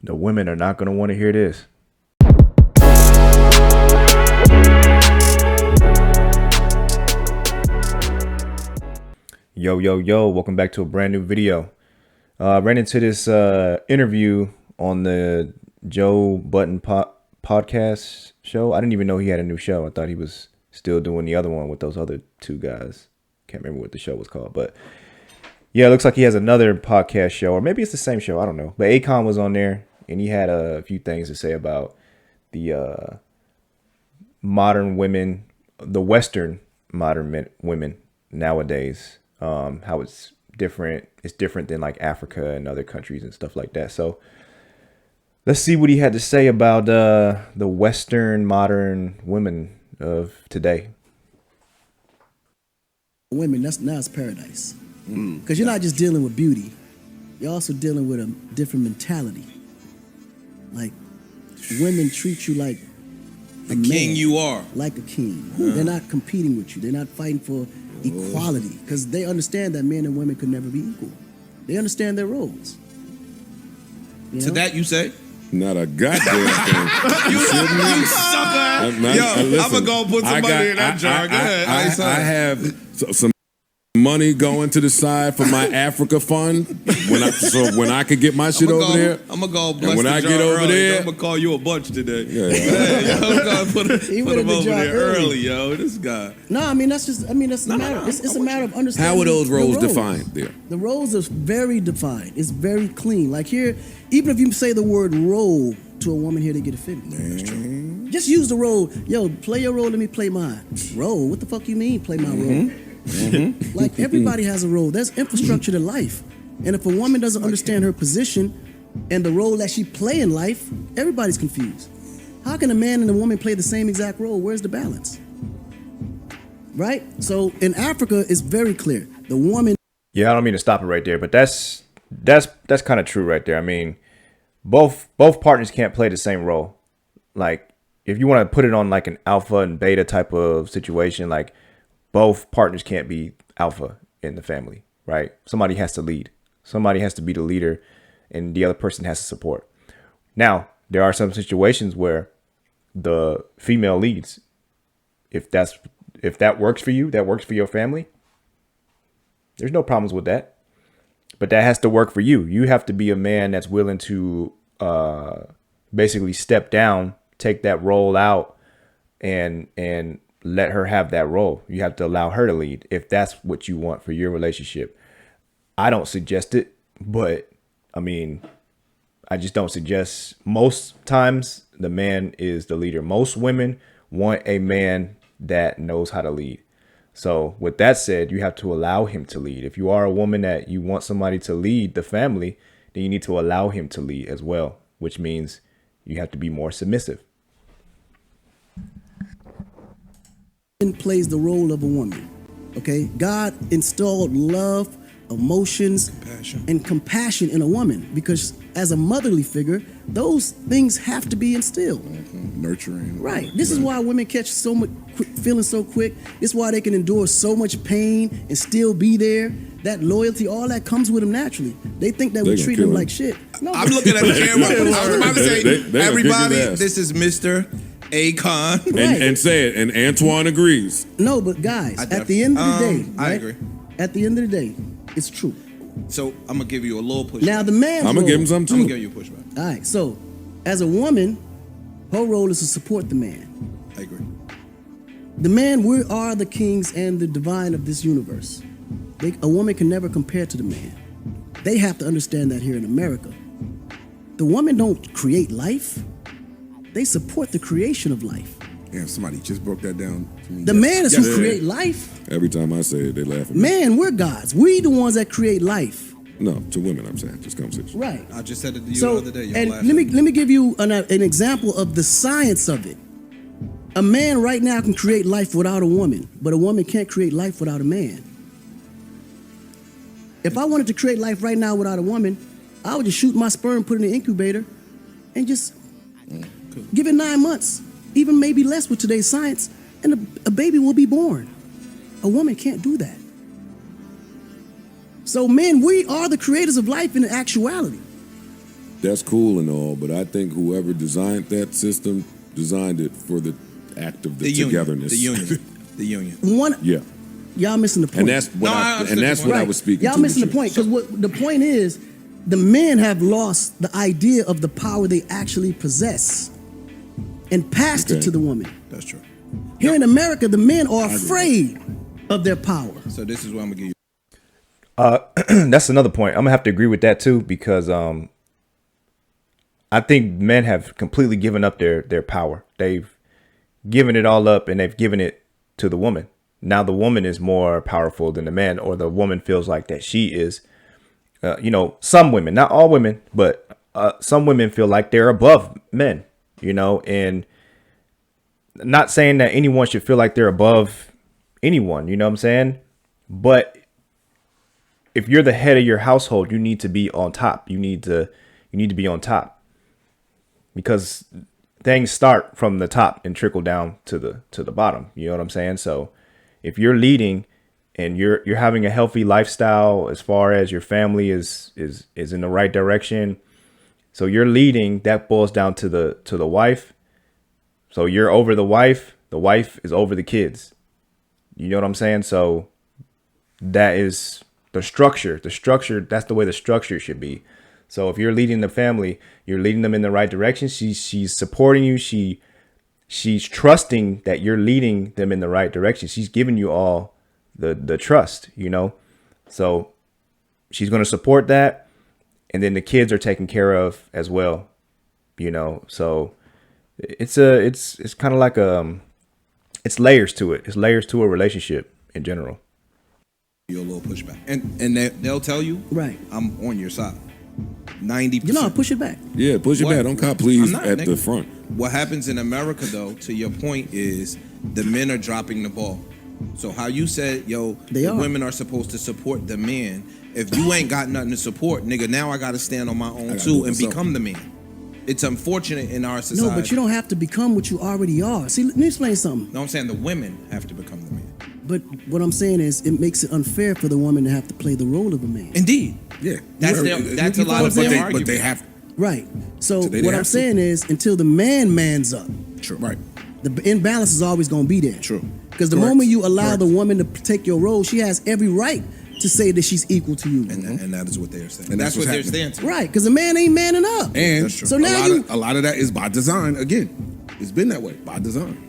The women are not going to want to hear this. Yo, welcome back to a brand new video. I ran into this interview on the Joe Budden podcast show. I didn't even know he had a new show. I thought he was still doing the other one with those other two guys. Can't remember what the show was called, but yeah, it looks like he has another podcast show, or maybe it's the same show. I don't know. But Akon was on there, and he had a few things to say about the modern women, the Western modern women nowadays. How it's different. It's different than like Africa and other countries and stuff like that. So let's see what he had to say about the Western modern women of today. Women, now it's paradise. Because you're not just dealing with beauty, you're also dealing with a different mentality. Like, women treat you like the king you are. Like a king. They're not competing with you. They're not fighting for equality, because they understand that men and women could never be equal. They understand their roles. To that you say? Not a goddamn thing. You sucker. I'm going to go put some money in that jar. Go ahead. I have some money going to the side for my Africa fund when I could get my shit over there. I'm gonna go bless when the I jar get over early. there, I'm gonna call you a bunch today. Yeah. I'm gonna put him over there early, yo. This guy. No, that's a matter. It's a matter of understanding. How are those roles defined there? The roles are very defined. It's very clean. Like here, even if you say the word role to a woman here, they get offended. That's true. Just use the role. Yo, play your role. Let me play mine. Role? What the fuck you mean? Play my role? Like, everybody has a role. There's infrastructure to life, and if a woman doesn't understand her position and the role that she play in life, everybody's confused. How can a man and a woman play the same exact role? Where's the balance? Right? So in Africa, it's very clear. The woman. Yeah, I don't mean to stop it right there, but that's kind of true right there. I mean, both partners can't play the same role. Like, if you want to put it on like an alpha and beta type of situation, like, both partners can't be alpha in the family, right? Somebody has to lead. Somebody has to be the leader, and the other person has to support. Now, there are some situations where the female leads. If that works for you, that works for your family, there's no problems with that. But that has to work for you. You have to be a man that's willing to basically step down, take that role out, and let her have that role. You have to allow her to lead if that's what you want for your relationship. I don't suggest it, but I mean, I just don't suggest. Most times the man is the leader. Most women want a man that knows how to lead. So with that said, you have to allow him to lead. If you are a woman that you want somebody to lead the family, then you need to allow him to lead as well, which means you have to be more submissive. Plays the role of a woman. Okay, God installed love, emotions, and compassion in a woman, because as a motherly figure, those things have to be instilled. Nurturing. Right. This is why women catch so much feeling so quick. It's why they can endure so much pain and still be there. That loyalty, all that comes with them naturally. They think that we treat them like shit. No, I'm looking at the camera. I was about to say, everybody, this is Mr. Akon. And say it, and Antoine agrees. No, but guys, at the end of the day, I agree. At the end of the day, it's true. So I'm gonna give you a little pushback. Now the man's I'm gonna give him some too. I'm gonna give you a pushback. All right. So, as a woman, her role is to support the man. I agree. The man, we are the kings and the divine of this universe. A woman can never compare to the man. They have to understand that here in America. The woman don't create life. They support the creation of life. Yeah, somebody just broke that down to me. The man is who create life. Every time I say it, they laugh at me. Man, we're gods. We the ones that create life. No, to women, I'm saying. Just conversation. Right. I just said it to you the other day. And let me give you an example of the science of it. A man right now can create life without a woman, but a woman can't create life without a man. If I wanted to create life right now without a woman, I would just shoot my sperm, put it in the incubator, and just give it 9 months, even maybe less with today's science, and a baby will be born. A woman can't do that. So men, we are the creators of life in actuality. that's cool and all, but I think whoever designed that system designed it for the act of the togetherness. The union. Y'all missing the point. And that's what I was speaking Y'all to. missing the point, because what the point is, the men have lost the idea of the power they actually possess and passed it to the woman. That's true. Here in America, the men are afraid of their power. So this is what I'm gonna give you. That's another point. I'm gonna have to agree with that too, because I think men have completely given up their power. They've given it all up and they've given it to the woman. Now the woman is more powerful than the man, or the woman feels like that she is. Some women, not all women, but some women feel like they're above men, and not saying that anyone should feel like they're above anyone, you know what I'm saying? But if you're the head of your household, you need to be on top. You need to be on top, because things start from the top and trickle down to the bottom. You know what I'm saying? So if you're leading and you're having a healthy lifestyle as far as your family is in the right direction, so you're leading, that boils down to the wife. So you're over the wife is over the kids. You know what I'm saying? So that is the structure, that's the way the structure should be. So if you're leading the family, you're leading them in the right direction. She's supporting you. She's trusting that you're leading them in the right direction. She's giving you all the trust, So she's going to support that. And then the kids are taken care of as well, So it's kind of like it's layers to it. It's layers to a relationship in general. Your little pushback, and they'll tell you, right, I'm on your side. 90%. Push it back. Yeah, push it back. Don't cop please at the front. What happens in America, though, to your point, is the men are dropping the ball. So how you said, women are supposed to support the men. If you ain't got nothing to support, nigga, now I got to stand on my own too and become the man. It's unfortunate in our society. No, but you don't have to become what you already are. See, let me explain something. No, I'm saying the women have to become the man. But what I'm saying is, it makes it unfair for the woman to have to play the role of a man. Indeed. Yeah. That's a lot of their argument. But they have. Right. So what I'm saying is, until the man mans up. True. Right. The imbalance is always going to be there. True. Because the moment you allow the woman to take your role, she has every right to say that she's equal to you. And that is what they're saying. And that's what they're saying. Right. Because the man ain't manning up. And so now a lot of that is by design. Again, it's been that way by design.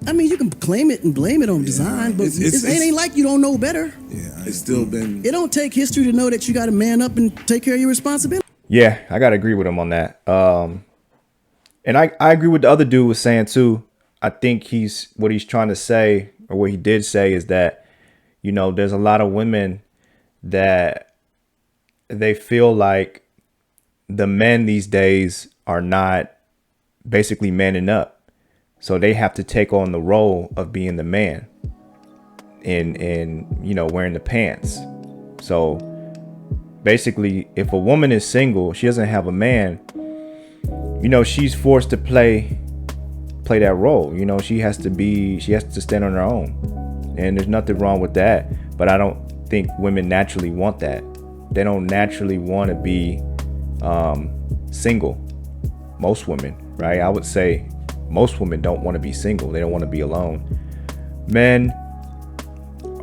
I mean, you can claim it and blame it on design, but it ain't like you don't know better. Yeah, it's still been. It don't take history to know that you got to man up and take care of your responsibility. Yeah, I got to agree with him on that. And I agree with the other dude was saying too. I think what he's trying to say, or what he did say, is that, there's a lot of women that they feel like the men these days are not basically manning up. So they have to take on the role of being the man and wearing the pants. So basically, if a woman is single, she doesn't have a man, she's forced to play that role. She has to stand on her own. And there's nothing wrong with that. But I don't think women naturally want that. They don't naturally want to be single. Most women, right? I would say most women don't want to be single. They don't want to be alone. Men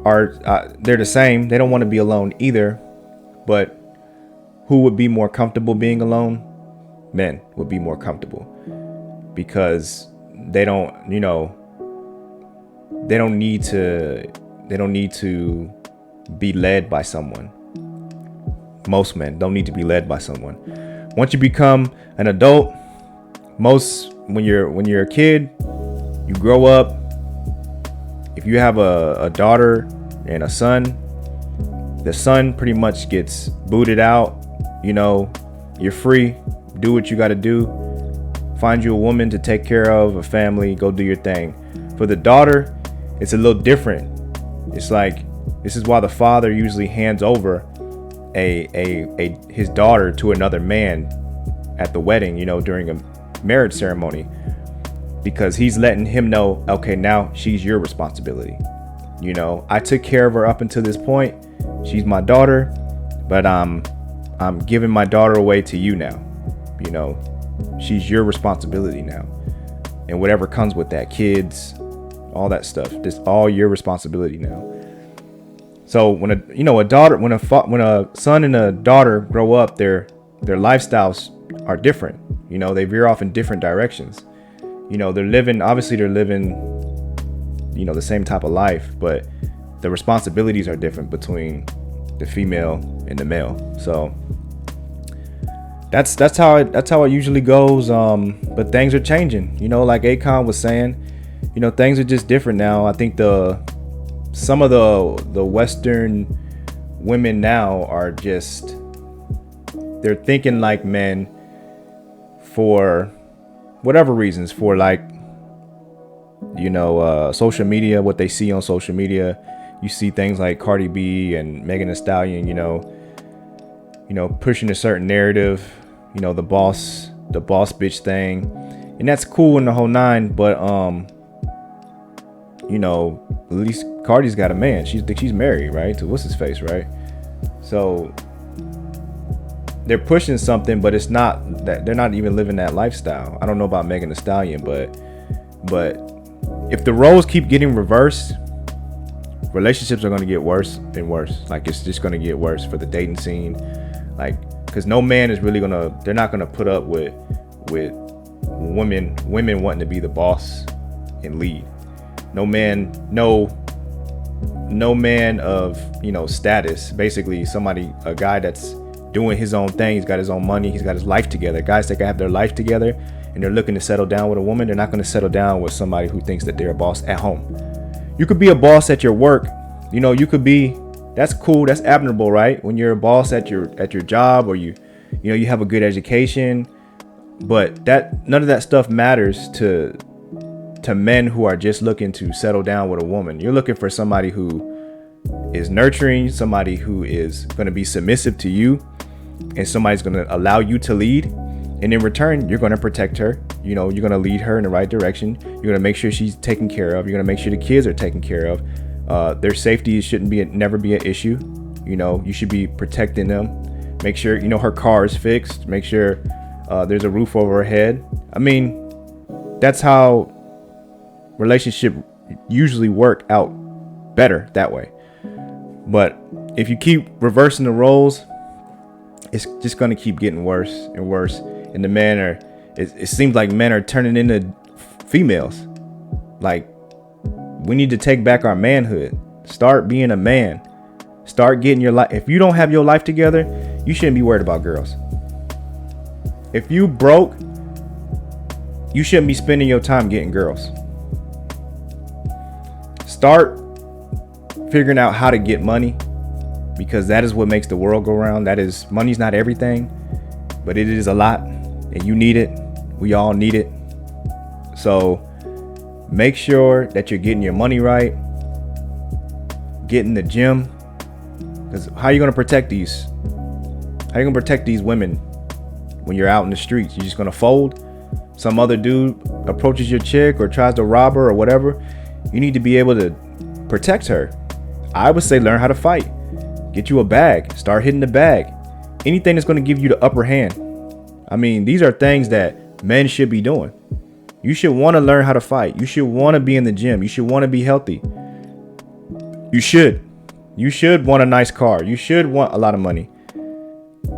they're the same. They don't want to be alone either. But who would be more comfortable being alone? Men would be more comfortable, because they don't need to be led by someone. Most men don't need to be led by someone. Once you become an adult, when you're a kid, you grow up. If you have a daughter and a son, the son pretty much gets booted out. You're free. Do what you got to do. Find you a woman to take care of, a family. Go do your thing. For the daughter, it's a little different. It's like, this is why the father usually hands over his daughter to another man at the wedding, during a marriage ceremony, because he's letting him know, okay, now she's your responsibility. I took care of her up until this point. She's my daughter, but I'm giving my daughter away to you now. You know, she's your responsibility now, and whatever comes with that, kids, all that stuff, it's all your responsibility now. So when a son and a daughter grow up, their lifestyles are different. You know, they veer off in different directions. You know, they're living, you know, the same type of life, but the responsibilities are different between the female and the male. So that's how it usually goes. But things are changing. You know, like Akon was saying, you know, things are just different now. I think some of the Western women now are just, they're thinking like men for whatever reasons, for like, you know, social media, what they see on social media. You see things like Cardi B and Megan Thee Stallion, you know, pushing a certain narrative, you know, the boss bitch thing, and that's cool in the whole nine. But you know, at least Cardi's got a man. She's married, right, to what's his face, right? So they're pushing something, but it's not that, they're not even living that lifestyle. I don't know about Megan Thee Stallion, but if the roles keep getting reversed, relationships are going to get worse and worse. Like, it's just going to get worse for the dating scene. Like, because no man is really they're not going to put up with women wanting to be the boss and lead. No man of, you know, status, basically a guy that's doing his own thing. He's got his own money. He's got his life together. Guys that can have their life together and they're looking to settle down with a woman, they're not going to settle down with somebody who thinks that they're a boss at home. You could be a boss at your work. You know, you could be, that's cool. That's admirable, right? When you're a boss at your job, or you have a good education, but none of that stuff matters to men who are just looking to settle down with a woman. You're looking for somebody who is nurturing, somebody who is going to be submissive to you, and somebody's going to allow you to lead. And in return, you're going to protect her. You know, you're going to lead her in the right direction. You're going to make sure she's taken care of. You're going to make sure the kids are taken care of. Their safety never be an issue. You know, you should be protecting them. Make sure, you know, her car is fixed. Make sure there's a roof over her head. I mean, that's how relationship usually work out better that way. But if you keep reversing the roles, it's just going to keep getting worse and worse. And the men it seems like men are turning into females. Like, we need to take back our manhood. Start being a man. Start getting your life. If you don't have your life together, you shouldn't be worried about girls. If you broke, you shouldn't be spending your time getting girls. Start figuring out how to get money, because that is what makes the world go round. Money's not everything, but it is a lot, and you need it. We all need it. So make sure that you're getting your money right, get in the gym, because how are you going to protect these? How are you going to protect these women when you're out in the streets? You're just going to fold? Some other dude approaches your chick or tries to rob her or whatever. You need to be able to protect her. I would say learn how to fight. Get you a bag. Start hitting the bag. Anything that's going to give you the upper hand. I mean, these are things that men should be doing. You should want to learn how to fight. You should want to be in the gym. You should want to be healthy. You should. You should want a nice car. You should want a lot of money.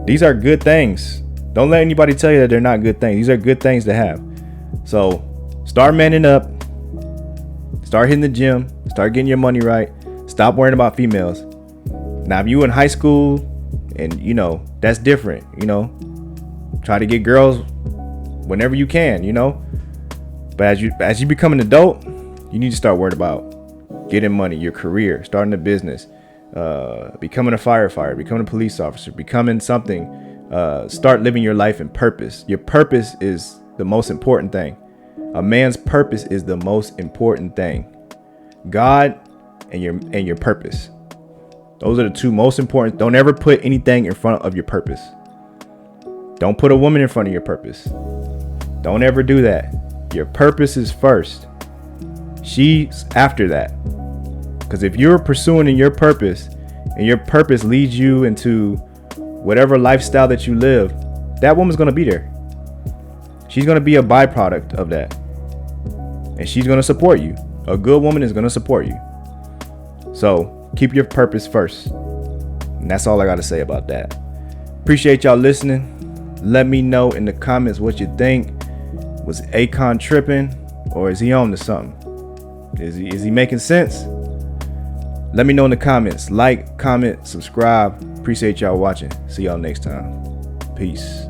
These are good things. Don't let anybody tell you that they're not good things. These are good things to have. So start manning up. Start hitting the gym. Start getting your money right. Stop worrying about females. Now, if you in high school and, you know, that's different, you know, try to get girls whenever you can, you know, but as you become an adult, you need to start worried about getting money, your career, starting a business, becoming a firefighter, becoming a police officer, becoming something, start living your life in purpose. Your purpose is the most important thing. A man's purpose is the most important thing. God and your purpose. Those are the two most important. Don't ever put anything in front of your purpose. Don't put a woman in front of your purpose. Don't ever do that. Your purpose is first. She's after that. Because if you're pursuing in your purpose and your purpose leads you into whatever lifestyle that you live, that woman's going to be there. She's going to be a byproduct of that. And she's going to support you. A good woman is going to support you. So keep your purpose first. And that's all I got to say about that. Appreciate y'all listening. Let me know in the comments what you think. Was Akon tripping, or is he on to something? Is he making sense? Let me know in the comments. Like, comment, subscribe. Appreciate y'all watching. See y'all next time. Peace.